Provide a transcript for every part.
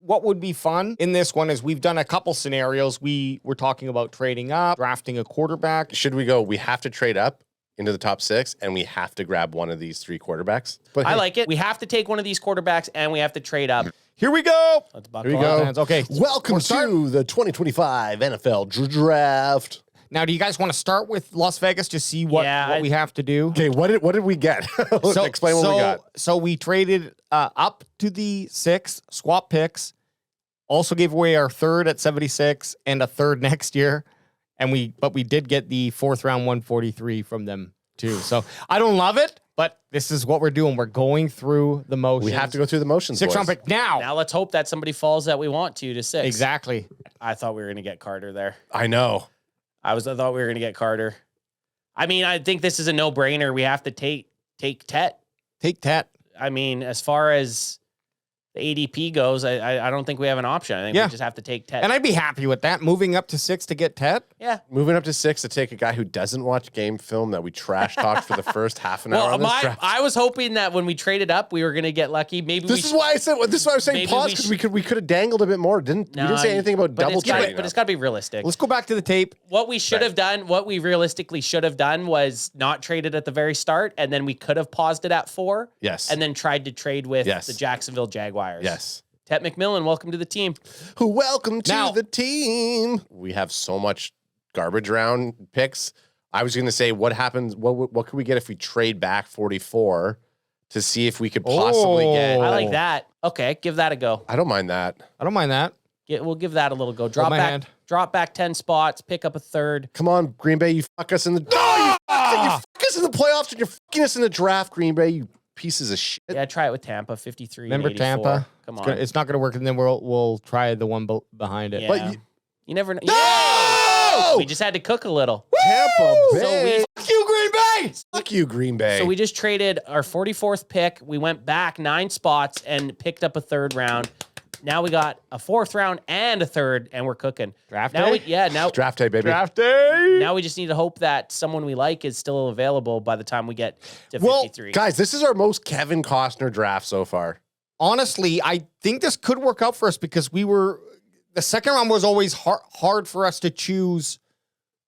what would be fun in this one is we've done a couple scenarios. We were talking about trading up, drafting a quarterback. Should we go, we have to trade up into the top 6, and we have to grab one of these 3 quarterbacks? But I like it. We have to take one of these quarterbacks, and we have to trade up. Here we go. Let's Here we go. Okay. Welcome to the 2025 NFL Draft. Now, do you guys want to start with Las Vegas to see what we have to do? Okay, what did we get? Explain what we got. So we traded up to the 6, swap picks, also gave away our 3rd at 76 and a 3rd next year. But we did get the 4th round 143 from them too. So I don't love it, but this is what we're doing. We're going through the motions. We have to go through the motions. 6th round pick now. Now let's hope that somebody falls that we want to 6. Exactly. I thought we were going to get Carter there. I know. I thought we were going to get Carter. I mean, I think this is a no-brainer. We have to take Tet. Take Tet. I mean, as far as the ADP goes, I don't think we have an option. I think we just have to take Tet. And I'd be happy with that. Moving up to 6 to get Tet. Yeah. Moving up to 6 to take a guy who doesn't watch game film that we trash talked for the first half an hour on this draft. I was hoping that when we traded up, we were going to get lucky. Maybe this is why I was saying pause, because we could have dangled a bit more. We didn't say anything about double trading. But it's got to be realistic. Let's go back to the tape. What we should have done, what we realistically should have done was not traded at the very start, and then we could have paused it at 4. Yes. And then tried to trade with the Jacksonville Jaguars. Yes. Tet McMillan, welcome to the team. Welcome to the team. We have so much garbage round picks. I was going to say, what happens? What could we get if we trade back 44 to see if we could possibly get? I like that. Okay, give that a go. I don't mind that. I don't mind that. We'll give that a little go. Drop back 10 spots. Pick up a 3rd. Come on, Green Bay, you fuck us in the. you fuck us in the playoffs, and you're fucking us in the draft, Green Bay. You pieces of shit. Yeah, try it with Tampa, 53. Remember Tampa? Come on. It's not going to work, and then we'll try the one behind it. Yeah. But you never know. No! We just had to cook a little. Tampa Bay. Fuck you, Green Bay! Fuck you, Green Bay. So we just traded our 44th pick. We went back 9 spots and picked up a 3rd round. Now we got a 4th round and a 3rd, and we're cooking. Draft now day? Now draft day, baby. Draft day! Now we just need to hope that someone we like is still available by the time we get to 53. Guys, this is our most Kevin Costner draft so far. Honestly, I think this could work out for us because the 2nd round was always hard for us to choose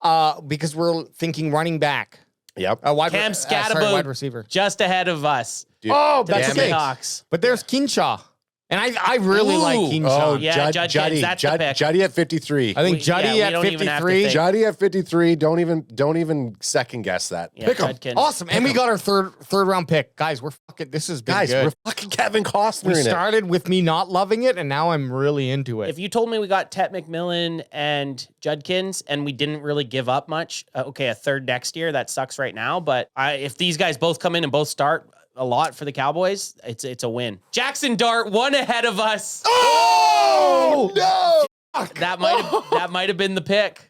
because we're thinking running back. Yep. Cam Scatterbo, wide receiver. Just ahead of us. Dude, that's okay. Hawks. But there's Kinshaw. And I really like Keenshaw. Yeah, Juddy, that's the pick. Juddy at 53. I think Juddy at 53. Juddy at 53. Don't even second guess that. Yeah, Pick him. Awesome. And we got our third round pick. Guys, this has been good. We're fucking Kevin Costner We started with me not loving it, and now I'm really into it. If you told me we got Tet McMillan and Judkins and we didn't really give up much, okay, a 3rd next year, that sucks right now. But if these guys both come in and both start a lot for the Cowboys, it's a win. Jackson Dart, 1 ahead of us. Oh no! That might have been the pick.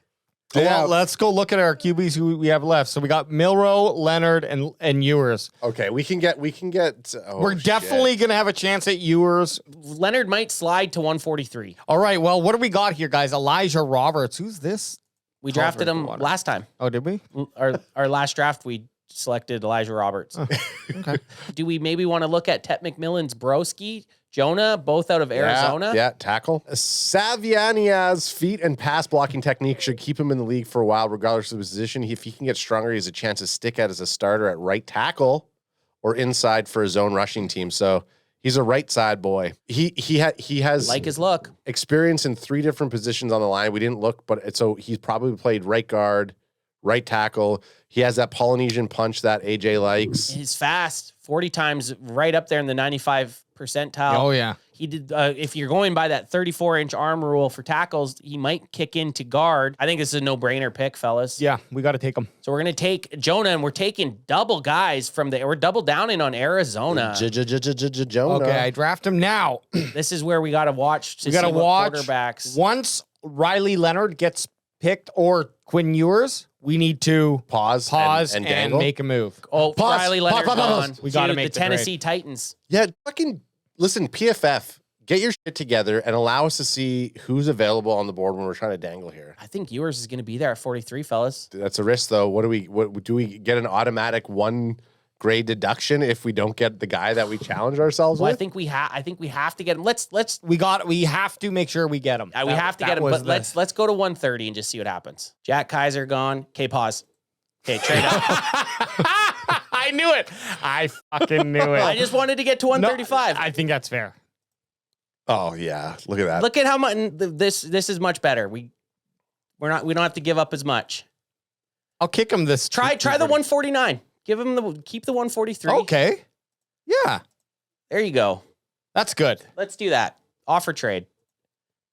Well, let's go look at our QBs who we have left. So we got Milroe, Leonard, and Ewers. Okay, we can get. We're definitely gonna have a chance at Ewers. Leonard might slide to 143. All right. Well, what do we got here, guys? Elijah Roberts. Who's this? We drafted him last time. Oh, did we? Our last draft, we selected Elijah Roberts. Okay. Do we maybe want to look at Tet McMillan's broski, Jonah, both out of Arizona? Yeah, tackle. Saviania's feet and pass blocking technique should keep him in the league for a while, regardless of his position. If he can get stronger, he has a chance to stick out as a starter at right tackle or inside for a zone rushing team. So he's a right side boy. He has like his look. Experience in 3 different positions on the line. We didn't look, but so he's probably played right guard, right tackle. He has that Polynesian punch that AJ likes. He's fast, 40 times, right up there in the 95 percentile. Oh, yeah. He did. If you're going by that 34-inch arm rule for tackles, he might kick into guard. I think this is a no-brainer pick, fellas. Yeah, we got to take him. So we're going to take Jonah, and we're taking double guys we're double downing on Arizona. Jonah. Okay, I draft him now. This is where we got to watch we got to watch quarterbacks. Once Riley Leonard gets picked or Quinn Ewers, we need to pause and make a move. Oh, pause, Riley Leonard gone. We got to make the Tennessee Titans. Yeah, fucking listen, PFF, get your shit together and allow us to see who's available on the board when we're trying to dangle here. I think Ewers is going to be there at 43, fellas. That's a risk, though. What do we get an automatic 1 grade deduction if we don't get the guy that we challenge ourselves Well, I with? think we have to get him. Let's We have to make sure we get him. we have to get him. But let's go to 130 and just see what happens. Jack Kaiser gone. Okay, pause. Okay, trade up. I knew it. I fucking knew it. I just wanted to get to 135. I think that's fair. Oh yeah, look at that. Look at how much this is much better. We don't have to give up as much. I'll kick him this. Try the 149. Keep the 143. Okay. Yeah, There you go. that's good. Let's do that. Offer trade.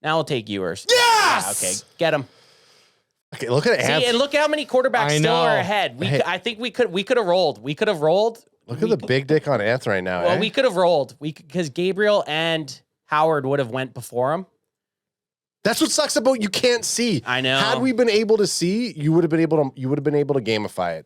Now we'll take yours. Yes. Yeah, okay. Get him. Okay, look at See, and look how many quarterbacks I still are know. ahead. Hey. I think we could have rolled. We could have rolled. Look at the big dick on Anth right now. Well, eh? we could have rolled. Because Gabriel and Howard would have went before him. That's what sucks about you can't see. I know. Had we been able to see, you would have been able to gamify it.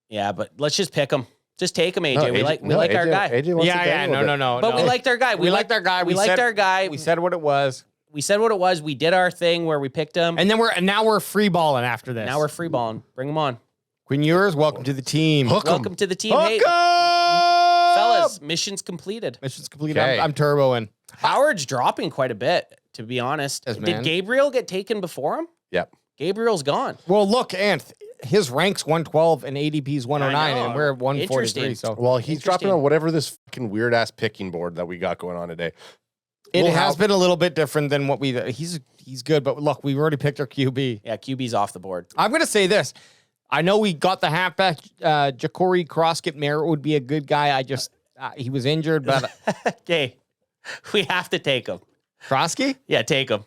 Yeah, but let's just pick him. Just take him, AJ. No, we like our guy. AJ wants to Yeah, dangle a bit. no. But we liked our guy. We liked our guy. We liked our guy. We said what it was, We said what it was. We did our thing where we picked him. and then now we're free balling after this. Now we're free balling. Bring him on. Queen Ewers, welcome to the team. Hook 'em. Welcome to the team. Hook Hey, 'em! fellas, mission's completed. Mission's completed. Okay. I'm turboing. Howard's dropping quite a bit, to be honest. Yes, Did man. Gabriel get taken before him? Yep. Gabriel's gone. Well, look, Anth, his rank's 112 and ADP's 109, know. and we're at 143. Interesting. So Well, he's dropping Interesting. on whatever this fucking weird ass picking board that we got going on today. it We'll has have- been a little bit different than what he's good, but look, we've already picked our QB. Yeah, QB's off the board. I'm going to say this. I know we got the halfback, Ja'Cory Croskett Merritt would be a good guy. I just, he was injured, but Okay, we have to take him. Krosky? Yeah, take him.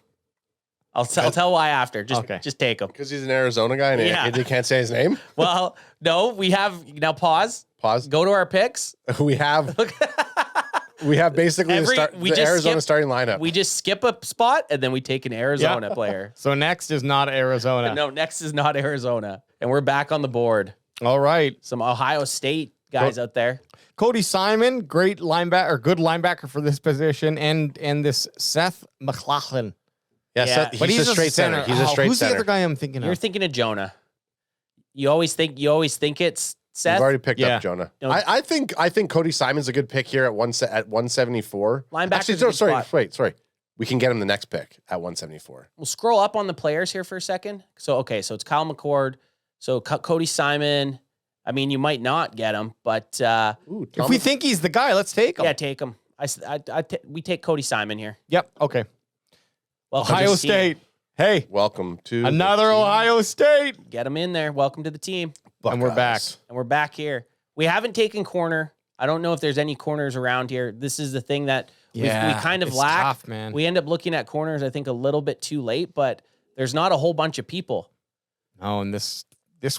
I'll tell why after. Just take him. Because he's an Arizona guy and Yeah. AJ can't say his name. Well, no, we have now. Pause. Pause. Go to our picks. We have basically the Arizona starting lineup. We just skip a spot and then we take an Arizona player. So next is not Arizona. No, next is not Arizona, and we're back on the board. All right. Some Ohio State guys out there. Cody Simon, great linebacker, good linebacker for this position, and this Seth McLaughlin. yeah, Yeah. Seth, But he's a straight center. He's a straight Who's center. the other guy I'm thinking You're of? thinking of Jonah. You always think it's Seth. We've already picked Yeah. up Jonah. No. I think Cody Simon's a good pick here at 174. Linebacker's Actually, a good spot. sorry. We can get him the next pick at 174. We'll scroll up on the players here for a second. So so it's Kyle McCord. So Cody Simon. I mean, you might not get him, but Ooh, If we think he's the guy, let's take him. yeah, take him. We take Cody Simon here. Yep. Okay. Welcome to Ohio the team. State. Hey, welcome to another the team, Ohio State. Get him in there. Welcome to the team. And we're back. Buckeyes. And we're back here. We haven't taken corner. I don't know if there's any corners around here. This is the thing that we kind of it's lack. tough, man. We end up looking at corners, I think, a little bit too late, but there's not a whole bunch of people. Oh, and this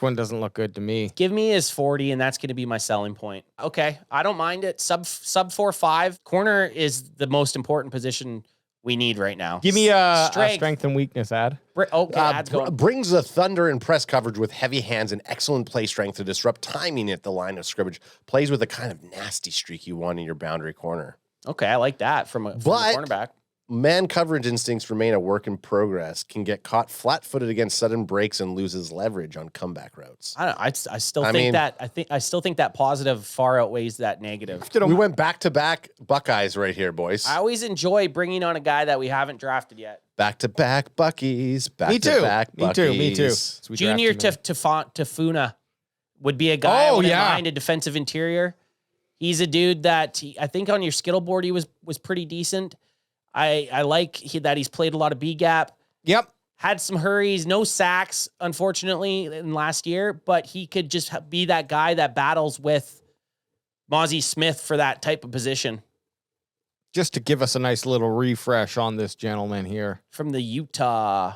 one doesn't look good to me. Give me his 40, and that's going to be my selling point. Okay, I don't mind it. Sub 4.5. Corner is the most important position we need right now. Give me a strength and weakness ad. Okay, ad's going. Brings the thunder and press coverage with heavy hands and excellent play strength to disrupt timing at the line of scrimmage. Plays with a kind of nasty streak you want in your boundary corner. Okay, I like that from a cornerback. Man coverage instincts remain a work in progress. Can get caught flat-footed against sudden breaks and loses leverage on comeback routes. I don't know. I still think that positive far outweighs that negative. We went back-to-back Buckeyes right here, boys. I always enjoy bringing on a guy that we haven't drafted yet. Back-to-back Buckies. Me too. Back-to-back Buckies. Me too. So we Junior drafted him. Tafuna would be a guy I Oh, wouldn't yeah. mind, a defensive interior. He's a dude that I think on your skittle board he was pretty decent. I like that he's played a lot of B gap. Yep. Had some hurries, no sacks, unfortunately, in last year, but he could just be that guy that battles with Mozzie Smith for that type of position. Just to give us a nice little refresh on this gentleman here. From the Utah.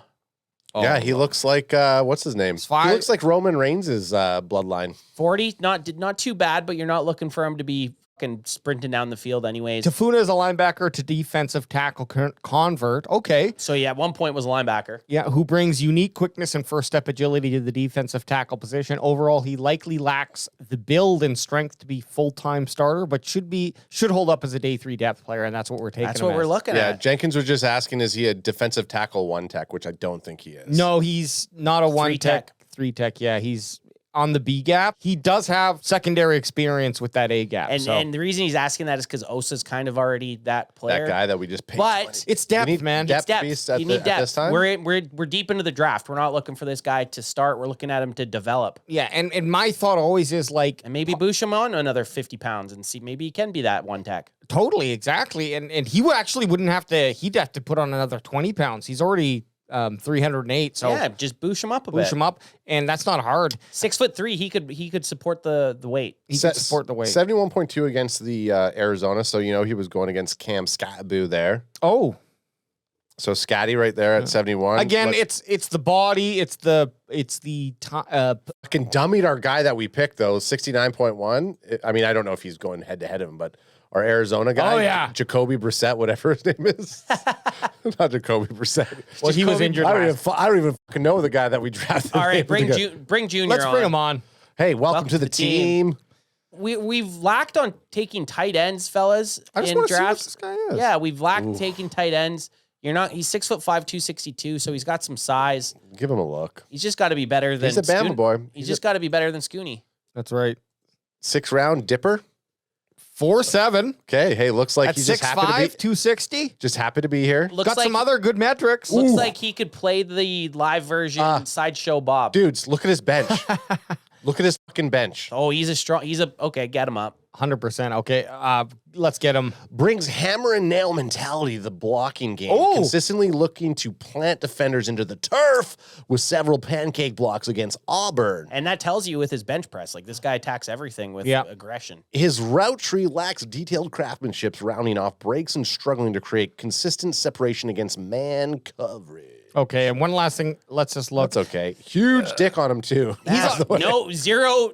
Yeah, he looks like, what's his name? Fine. He looks like Roman Reigns' bloodline. 40, not too bad, but you're not looking for him to be fucking sprinting down the field anyways. Tafuna is a linebacker to defensive tackle convert. Okay. So yeah, at one point was a linebacker. Yeah, who brings unique quickness and first step agility to the defensive tackle position. Overall, he likely lacks the build and strength to be full-time starter, but should hold up as a day 3 depth player, and that's what we're taking. That's him what we're as. looking Yeah, at. Jenkins was just asking, is he a defensive tackle 1 tech, which I don't think he is. No, he's not a 1 3 tech, 3 tech. Yeah, he's on the B gap. He does have secondary experience with that A gap. And the reason he's asking that is because Osa's kind of already that player. That guy that we just paid. But it's depth, man. Depth Depth. beast You need at depth. this time. We're deep into the draft. We're not looking for this guy to start. We're looking at him to develop. Yeah, and my thought always is like And maybe boost him on another 50 pounds and see maybe he can be that one tech. totally, exactly. And he actually wouldn't have to, he'd have to put on another 20 pounds. He's already 308. So Yeah, just boost him up a bit. push him up. And that's not hard. 6'3", he could support the weight. He can support the weight. 71.2 against the Arizona. So, he was going against Cam Scattaboo there. Oh, So Scatty right there at 71. again, Like, it's the body, it's the fucking dummied our guy that we picked though, 69.1. I mean, I don't know if he's going head to head of him, but our Arizona guy, Oh, yeah. Jacoby Brissett, whatever his name is. Not Jacoby Brissett. well, he was injured. I last. don't even fucking know the guy that we drafted. All right, bring Hey, Junior Let's on. bring him on. welcome to the team. We've lacked on taking tight ends, fellas. I just in want to see what drafts. this guy is. Yeah, we've lacked taking tight ends. He's 6'5", 262, so he's got some size. Give him a look. He's just got to be better than He's a Bama boy. He's just got to be better than Scooney. That's right. 6th round dipper. 4'7". Okay, hey, looks like At he's just happy to 6'5", be 260. just happy to be here. Looks Got like some other good metrics. looks like he could play the live version Sideshow Bob. Dudes, look at his bench. Look at his fucking bench. Oh, okay, get him up. 100%. Okay, let's get him. Brings hammer and nail mentality to the blocking game. Oh. Consistently looking to plant defenders into the turf with several pancake blocks against Auburn. And that tells you with his bench press, like this guy attacks everything with Yeah. aggression. His route tree lacks detailed craftsmanship, rounding off breaks and struggling to create consistent separation against man coverage. Okay, and one last thing. Let's just look. That's okay. Huge dick on him, too. No, zero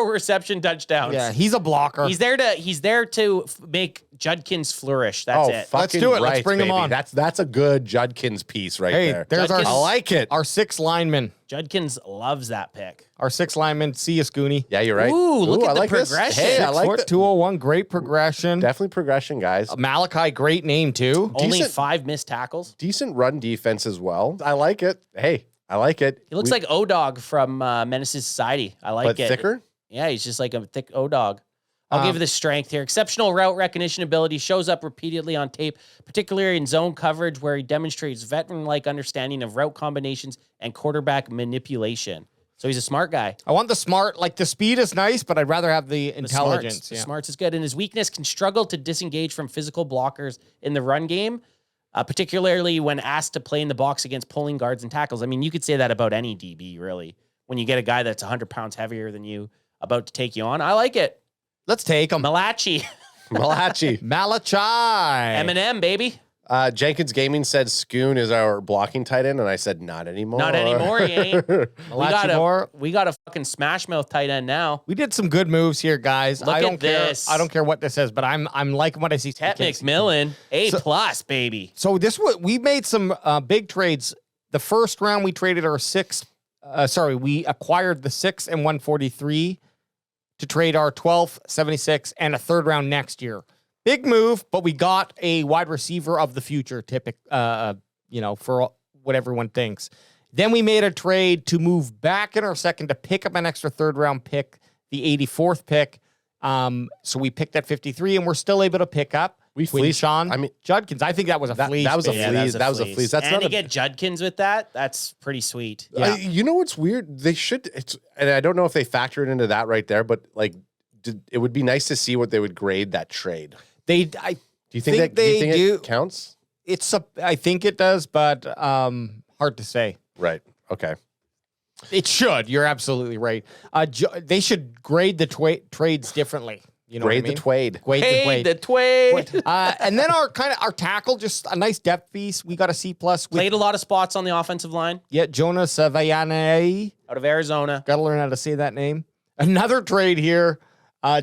reception touchdowns. Yeah, he's a blocker. He's there to make Judkins flourish. That's it. fucking Let's do it. Let's right, bring him baby. on. That's a good Judkins piece right Hey, there. there's Judkins- I like it. our 6 lineman. Judkins loves that pick. Our 6 lineman. See you, Scooney. Yeah, you're right. Ooh, look at I the like this. progression. Hey, I 6 like foot, that. 201. Great progression. Definitely progression, guys. Malachi, great name too. Only Decent. 5 missed tackles. Decent run defense as well. I like it. Hey, I like it. He looks like O-Dog from Menaces Society. I like but it. thicker. Yeah, he's just like a thick O-Dog. I'll give you the strength here. Exceptional route recognition ability, shows up repeatedly on tape, particularly in zone coverage where he demonstrates veteran-like understanding of route combinations and quarterback manipulation. So he's a smart guy. I want the smart. Like the speed is nice, but I'd rather have the intelligence. The smarts is good. And his weakness can struggle to disengage from physical blockers in the run game, particularly when asked to play in the box against pulling guards and tackles. I mean, you could say that about any DB, really. When you get a guy that's 100 pounds heavier than you about to take you on. I like it. Let's take him. Malachi. Malachi. Malachi. Eminem, baby. Jenkins Gaming said Scoon is our blocking tight end, and I said not anymore. Not anymore, he ain't. Malachi Moore. We got a fucking smash mouth tight end now. We did some good moves here, guys. Look I don't at care. this. I don't care what this is, but I'm liking what I see. Tet McMillan, A+, baby. So we made some big trades. The first round we traded our 6. We acquired the 6 and 143 to trade our 12th, 76, and a 3rd round next year. Big move, but we got a wide receiver of the future, for what everyone thinks. Then we made a trade to move back in our 2nd to pick up an extra 3rd round pick, the 84th pick. So we picked at 53, and we're still able to pick up. We fleeced. Sean. I mean, Judkins. I think that was a fleece. That was a baby. fleece. That was a fleece. That's and not to a. get Judkins with that, that's pretty sweet. Yeah. You know what's weird? They should. And I don't know if they factor it into that right there, but it would be nice to see what they would grade that trade. Do you Do you think they do? it counts? I think it does, but hard to say. Right. Okay. It should. You're absolutely right. They should grade the trades differently. You know Grade what I mean? the Twade. Grade the Hey, Twade. the Twade. And then our tackle, just a nice depth piece. We got a C+ with Played a lot of spots on the offensive line Jonas Savayane. out of Arizona. Got to learn how to say that name. Another trade here,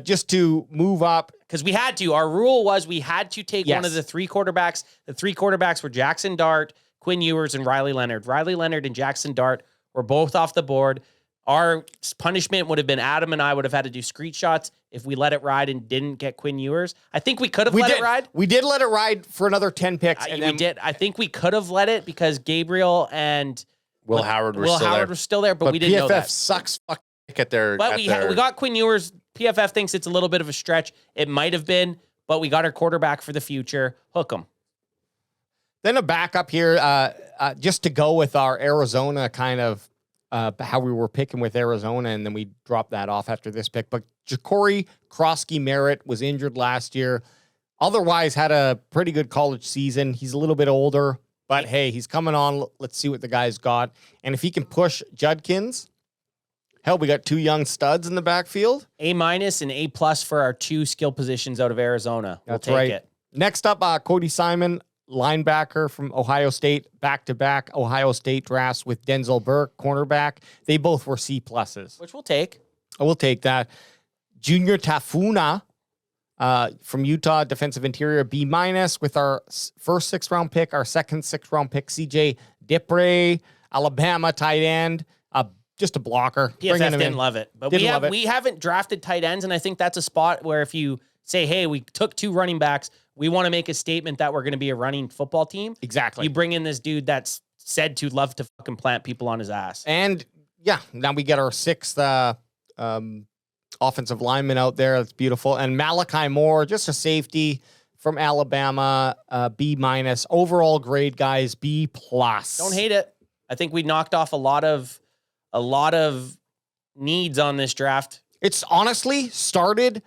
just to move up. Because we had to. Our rule was we had to take Yes. one of the 3 quarterbacks. The 3 quarterbacks were Jackson Dart, Quinn Ewers, and Riley Leonard. Riley Leonard and Jackson Dart were both off the board. Our punishment would have been Adam and I would have had to do screenshots if we let it ride and didn't get Quinn Ewers. I think we could have let it ride. We did let it ride for another 10 picks. And We then did. I think we could have let it because Gabriel and Will Howard were Will still Howard there. was still there, but we didn't know PFF that. sucks fucking pick at their. But at we their- got Quinn Ewers. PFF thinks it's a little bit of a stretch. It might have been, but we got our quarterback for the future. Hook him. Then a backup here, just to go with our Arizona kind of how we were picking with Arizona, and then we dropped that off after this pick. But Ja'Cory Krosky-Merritt was injured last year. Otherwise, had a pretty good college season. He's a little bit older, but hey, he's coming on. Let's see what the guy's got. And if he can push Judkins, hell, we got two young studs in the backfield. A- and A+ for our two skill positions out of Arizona. We'll That's take right. it. Next up, Cody Simon, linebacker from Ohio State, back-to-back Ohio State drafts with Denzel Burke, cornerback. They both were C+. Which we'll take. We'll take that. Junior Tafuna from Utah, defensive interior, B- with our first 6th-round pick, our second 6th-round pick, CJ Dipre, Alabama tight end, just a blocker. PFF Bringing him didn't in. love it. But Didn't love it. we haven't drafted tight ends, and I think that's a spot where if you say, hey, we took 2 running backs, we want to make a statement that we're going to be a running football team. Exactly. You bring in this dude that's said to love to fucking plant people on his ass. And yeah, now we get our 6th offensive lineman out there. That's beautiful. And Malachi Moore, just a safety from Alabama, B-. Overall grade, guys, B+. Don't hate it. I think we knocked off a lot of needs on this draft. It's honestly started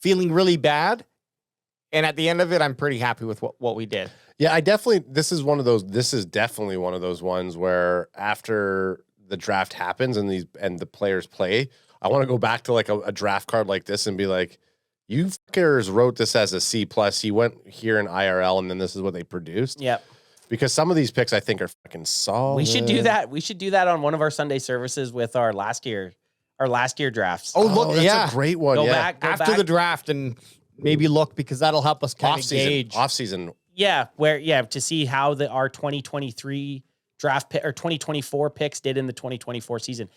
feeling really bad. And at the end of it, I'm pretty happy with what we did. Yeah, this is definitely one of those ones where after the draft happens and the players play, I want to go back to like a draft card like this and be like, you fuckers wrote this as a C+. He went here in IRL and then this is what they produced. Yep. Because some of these picks I think are fucking solid. We should do that. We should do that on one of our Sunday services with our last year drafts. Oh, look, that's yeah. a great one. Go yeah. back After the draft and maybe look, because that'll help us kind of gauge. Off season. Yeah, to see how our 2023 draft pick or 2024 picks did in the 2024 season.